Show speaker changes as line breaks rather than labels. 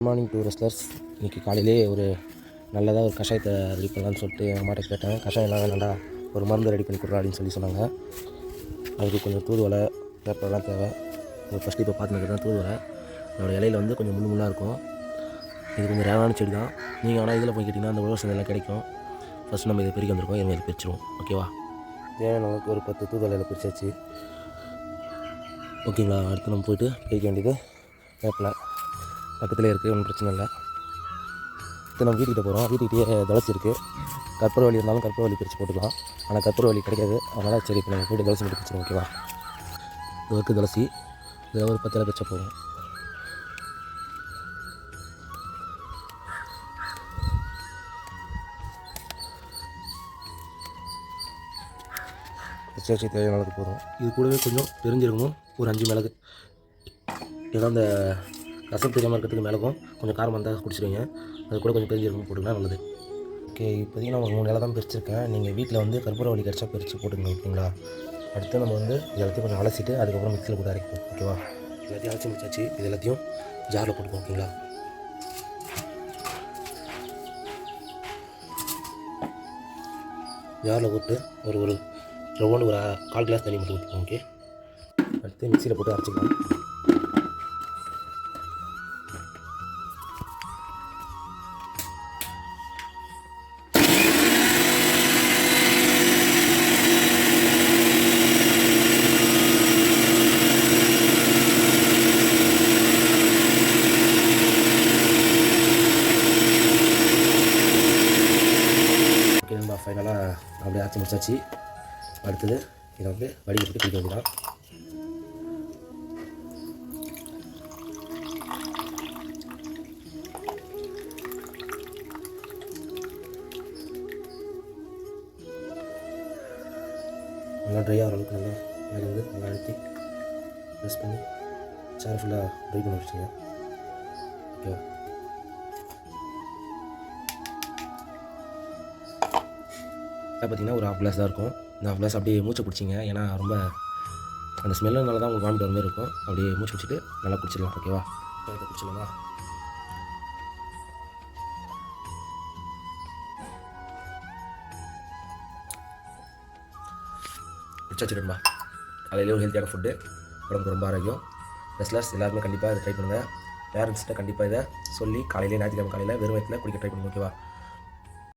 Good morning two wrestlers. இன்றைக்கி காலையிலே ஒரு நல்லதாக ஒரு கஷாயத்தை ரெடி பண்ணலான்னு சொல்லிட்டு எங்கள் அம்மாட்ட கேட்டேன். கஷாயம்லாம் வேணாண்டா, ஒரு மருந்து ரெடி பண்ணி கொடுறா அப்படின்னு சொன்னாங்க. அதுக்கு கொஞ்சம் தூதுவளை பேப்பர்லாம் தேவை. ஃபஸ்ட்டு இப்போ பார்த்துட்டு தான் தூதுவளை. அதோடய இலையில் வந்து கொஞ்சம் முள்ளாக இருக்கும். இது கொஞ்சம் ரேவான செடி தான். நீங்கள் ஆனால் இதில் போய் கேட்டிங்கன்னா அந்த உழவு சந்தையெல்லாம் கிடைக்கும். ஃபஸ்ட்டு நம்ம இதை பிரிக்க வந்திருக்கோம். இதை பிரிச்சிருவோம். ஓகேவா? தேவையான அளவுக்கு ஒரு 10 தூதுவளையில் பிரிச்சாச்சு. ஓகேங்களா? அடுத்து நம்ம போய்ட்டு பிரிக்க வேண்டியது வேப்பிலை. பக்கத்துலேயே இருக்குது, ஒன்றும் பிரச்சனை இல்லை. இப்போ நம்ம வீட்டுக்கிட்ட போகிறோம். வீட்டுக்கிட்டே துளசி இருக்குது. கற்பூரவள்ளி இருந்தாலும் கற்பூரவள்ளி பிரித்து போட்டுக்கலாம். ஆனால் கற்பூரவள்ளி கிடைக்காது. அதனால் சரி இப்போ நம்ம போய்ட்டு துளசி மட்டும் பிரிச்சிடும். ஓகேவா? இது இருக்குது துளசி. இதில் ஒரு 10 இலை பிரிச்சா போகும். பிரிச்சாச்சு, தேவையான அளவுக்கு போகிறோம். இது கூடவே கொஞ்சம் பெருஞ்சீரகமும் ஒரு 5 மிளகு. ஏன்னா அந்த ரசம் தெரியாமல் இருக்கிறதுக்கு மிளகும் கொஞ்சம் காரம் வந்தால் குடிச்சிடுவீங்க. அது கூட கொஞ்சம் பெருஞ்சீரகம் போட்டுக்கலாம், நல்லது. ஓகே, இப்போதைக்கு நான் ஒரு 3 இலை தான் பிரிச்சிருக்கேன். நீங்கள் வீட்டில் வந்து கற்பூரவள்ளி கிடச்சா பிரித்து போட்டுக்கணும். ஓகேங்களா? அடுத்து நம்ம வந்து எல்லாத்தையும் கொஞ்சம் அலசிட்டு அதுக்கப்புறம் மிக்சியில் போட்டு அரைக்கணும். ஓகேவா? எல்லாத்தையும் அலசி முடிச்சாச்சு. இது எல்லாத்தையும் ஜாரில் போட்டுக்கோம். ஓகேங்களா? ஜாரில் போட்டு ஒரு ரவுண்டு ஒரு 1/4 கிளாஸ் தண்ணி மட்டும் ஊற்றிக்கோங்க. ஓகே, அடுத்து மிக்சியில் போட்டு அரைச்சிக்கலாம். ஃபைனலாக அப்படியே அரைச்சி முடிச்சாச்சு. அடுத்தது இதை வந்து வடிகட்டி குடிக்க வேண்டியதான். நல்லா ட்ரை ஆகிற அளவுக்கு நல்லா மேலே வந்து நல்லா அழுத்தி ப்ரெஸ் பண்ணி சேர் ஃபுல்லாக ட்ரை பண்ணி வச்சுங்க. ஓகேவா? பார்த்திங்கன்னா ஒரு 1/2 கிளாஸ் தான் இருக்கும். இந்த 1/2 கிளாஸ் அப்படியே மூச்சை பிடிச்சிங்க. ஏன்னா ரொம்ப அந்த ஸ்மெல்லுனால தான் உங்களுக்கு வாமிட் வர மாதிரி இருக்கும். அப்படியே மூச்சு பிடிச்சிட்டு நல்லா குடிச்சிடலாம். ஓகேவா? இதை குடிச்சிடலாமா? குடிச்சாச்சுடும்பா. காலையிலே ஒரு ஹெல்த்தியான ஃபுட்டு, உடம்புக்கு ரொம்ப ஆரோக்கியம். ரெஸ்லர்ஸ் எல்லாருமே கண்டிப்பாக இதை ட்ரை பண்ணுங்கள். பேரண்ட்ஸ்கிட்ட கண்டிப்பாக இதை சொல்லி காலையிலே ஞாயிற்றுக்கிழமை காலையில் வெறும் வயிற்றில் குடிக்க ட்ரை பண்ணுங்கள். ஓகேவா?